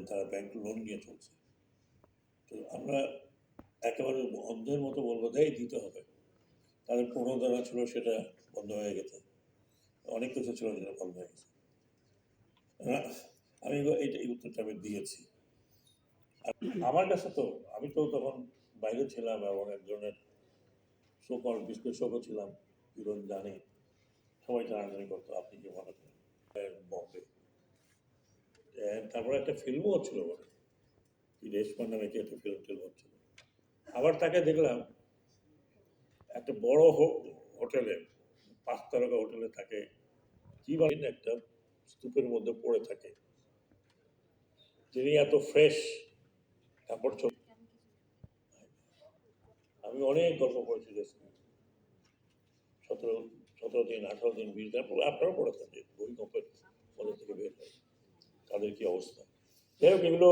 তারা bank loan নিয়ে চলছে। তো আমরা একেবারে অন্ধের মতো বলবো দেয় দিতে হবে, তাদের প্রণোদনা ছিল সেটা বন্ধ হয়ে গেছে, অনেক কিছু ছিল যেটা বন্ধ হয়ে গেছে। আমি এই উত্তরটা আমি দিয়েছি। আমার কাছে তো আমি তো তখন বাইরে ছিলাম এবং এক ধরনের সকল বিশ্লেষকও ছিলাম, কিরণ জানে সবাই জানাজানি করতো আপনি কি মনে করেন বম্বে। তারপরে একটা ফিল্মও হচ্ছিল বলে রেশমা নামে কি একটা ফিল্ম হচ্ছিল। আবার তাকে দেখলাম একটা বড় হোটেলে, 5 তারকা হোটেলে থাকে, কি বলেন একটা স্তূপের মধ্যে পড়ে থাকে। তিনি এত ফ্রেশ কাপড় চোপড়, আমি অনেক গল্প পড়েছি 17 দিন 18 দিন 20 দিন, আপনারাও পড়েছেন যে ভূমিকম্পের মধ্যে থেকে বের হয় তাদের কি অবস্থা। যাই হোক, এগুলো